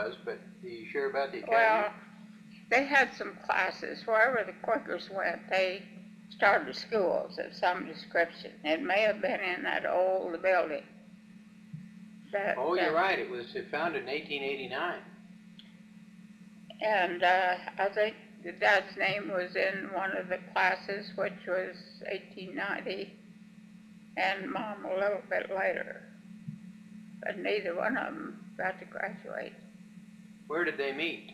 was, but are you sure about the academy? Well, they had some classes. Wherever the Quakers went, they started schools of some description. It may have been in that old building. Oh, you're right. It was founded in 1889. And I think the dad's name was in one of the classes, which was 1890, and Mom a little bit later. But neither one of them got to graduate. Where did they meet?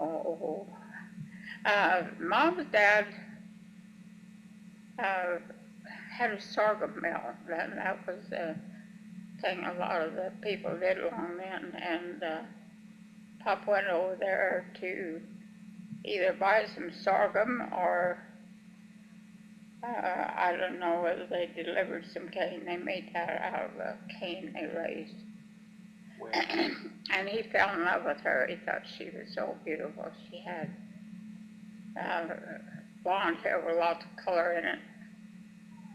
Oh, Mom's dad had a sorghum mill. That was the thing a lot of the people did along then, and Pop went over there to either buy some sorghum or I don't know whether they delivered some cane. They made that out of a cane they raised. And he fell in love with her. He thought she was so beautiful. She had blonde hair with lots of color in it,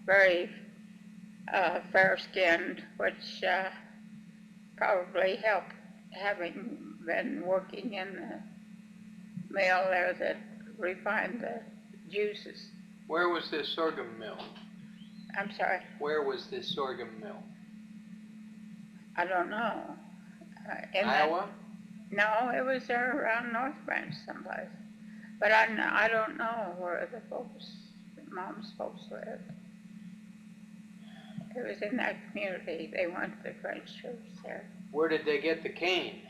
very fair-skinned, which probably helped having been working in the mill there that refined the juices. Where was this sorghum mill? I'm sorry? Where was this sorghum mill? I don't know. Iowa? No, it was there around North Branch someplace. But I don't know where the folks, Mom's folks lived. It was in that community. They went to the French church there. Where did they get the cane?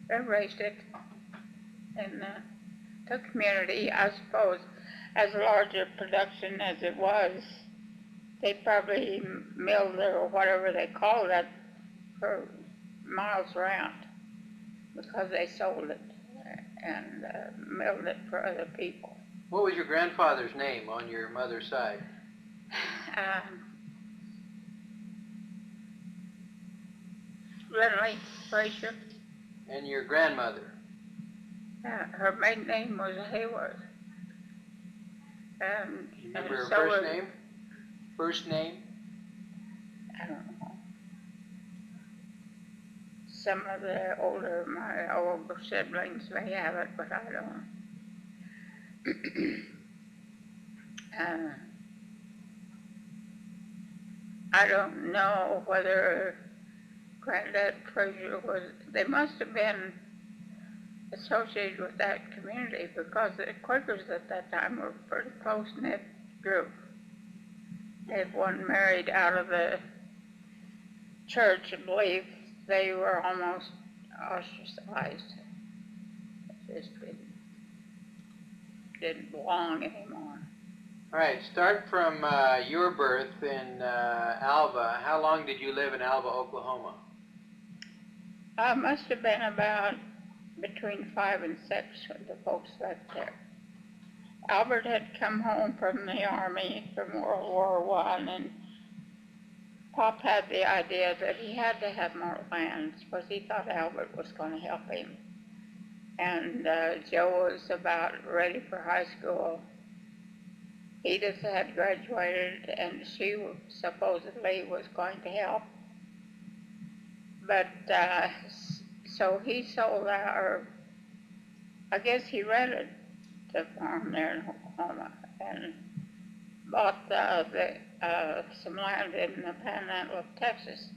They raised it in the community, I suppose. As large a production as it was, they probably milled it or whatever they called it for miles around because they sold it and milled it for other people. What was your grandfather's name on your mother's side? Lindley Frazier. And your grandmother? Her maiden name was Hayward. You remember her first name? First name? I don't know. Some of my older siblings may have it, but I don't. I don't know whether Granddad Frazier was, they must have been associated with that community because the Quakers at that time were a pretty close-knit group. If one married out of the church, I believe they were almost ostracized. They just didn't belong anymore. All right, start from your birth in Alva. How long did you live in Alva, Oklahoma? I must have been about between 5 and 6 when the folks left there. Albert had come home from the Army from World War I, and Pop had the idea that he had to have more land because he thought Albert was going to help him. And Joe was about ready for high school. Edith had graduated, and she supposedly was going to help. But so he sold out, or I guess he rented the farm there in Oklahoma and bought some land in the panhandle of Texas,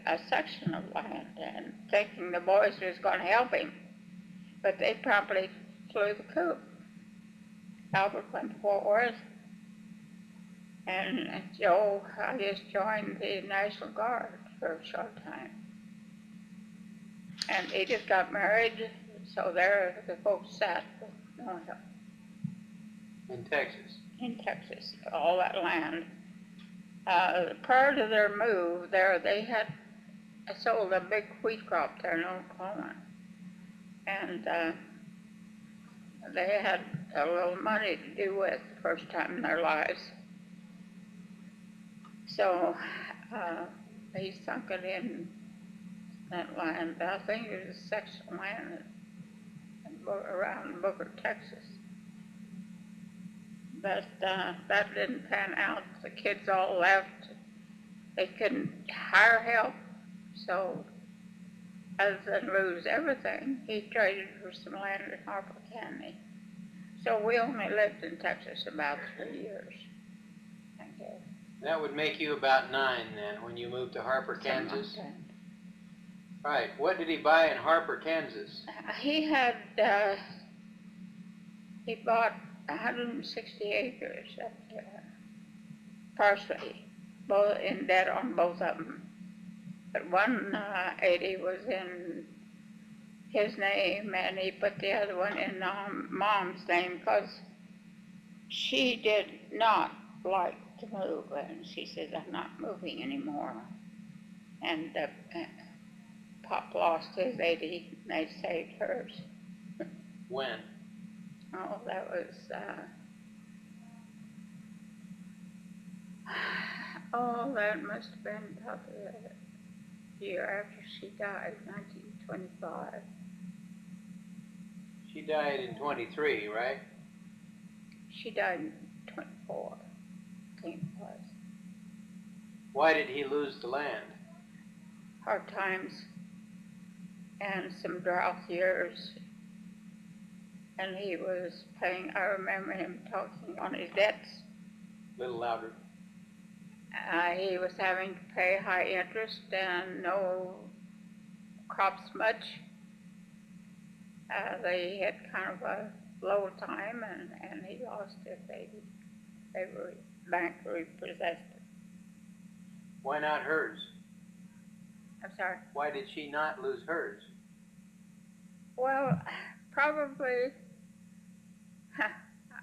a section of land, and thinking the boys was going to help him. But they promptly flew the coop. Albert went to Fort Worth, and Joe, I guess, joined the National Guard for a short time. And Edith got married, so there the folks sat with no help. In Texas? In Texas, all that land. Prior to their move there, they had sold a big wheat crop there in Oklahoma. And they had a little money to do with the first time in their lives. So they sunk it in that land. I think it was a section of land around Booker, Texas. But that didn't pan out. The kids all left. They couldn't hire help, so other than lose everything, he traded for some land in Harper County. So we only lived in Texas about 3 years, I guess. That would make you about 9 then, when you moved to Harper, Kansas. Like right. What did he buy in Harper, Kansas? He bought 160 acres up there, partially, both in debt on both of them. But 180 was in his name, and he put the other one in Mom's name because she did not like to move, and she said, "I'm not moving anymore." And Pop lost his 80, and they saved hers. When? Oh, that was, that must have been probably a year after she died, 1925. She died in 23, right? She died in 24, I think it was. Why did he lose the land? Hard times and some drought years. And he was paying, I remember him talking on his debts. A little louder. He was having to pay high interest and no crops much. They had kind of a low time, and he lost it. They were bank repossessed it. Why not hers? I'm sorry? Why did she not lose hers? Well, probably,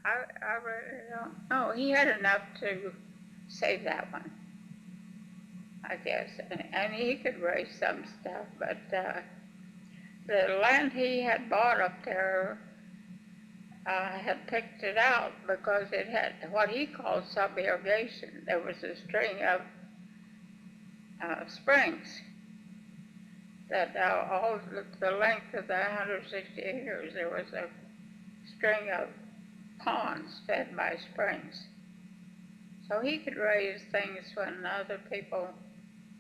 I really don't know. He had enough to save that one, I guess. And he could raise some stuff, but the land he had bought up there had picked it out because it had what he called sub-irrigation. There was a string of springs that all the length of the 160 acres, there was a string of ponds fed by springs. So he could raise things when other people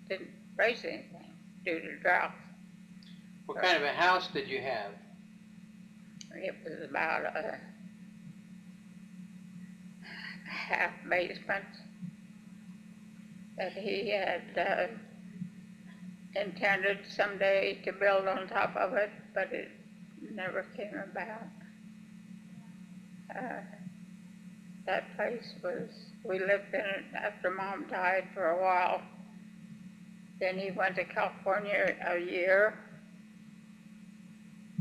didn't raise anything due to drought. What kind of a house did you have? It was about a half basement that he had intended someday to build on top of it, but it never came about. That place we lived in it after Mom died for a while. Then he went to California a year.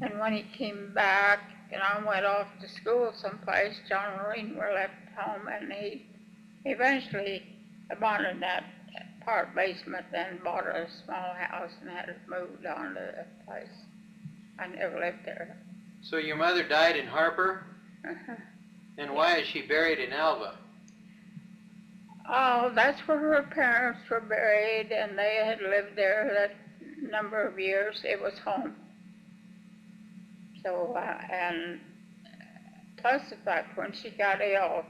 And when he came back, and I went off to school someplace, John and Maureen were left home, and he eventually abandoned that part basement and bought a small house and had it moved on to that place. I never lived there. So your mother died in Harper? Uh-huh. And why is she buried in Alva? Oh, that's where her parents were buried, and they had lived there that number of years. It was home. So, and plus the fact when she got ill,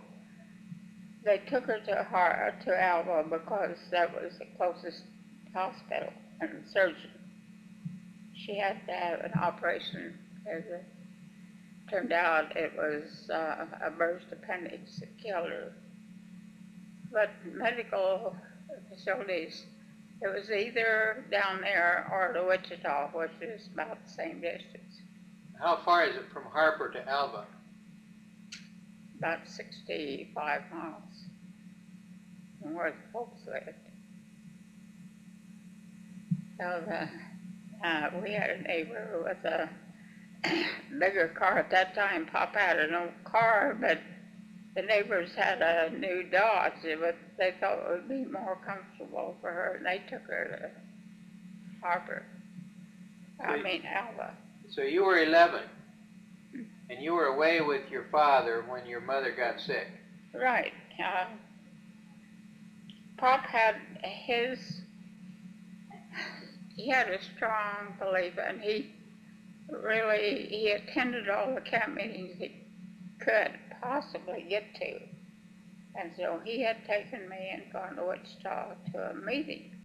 they took her to Alva because that was the closest hospital and surgeon. She had to have an operation. As it turned out, it was a burst appendix that killed her. But medical facilities, it was either down there or to Wichita, which is about the same distance. How far is it from Harper to Alva? About 65 miles from where the folks lived. So we had a neighbor with a bigger car at that time. Pop had an old car, but the neighbors had a new Dodge, but they thought it would be more comfortable for her, and they took her to Harper. Alva. So you were 11, and you were away with your father when your mother got sick. Right. Pop had he had a strong belief, and he attended all the camp meetings he could possibly get to. And so he had taken me and gone to Wichita to a meeting.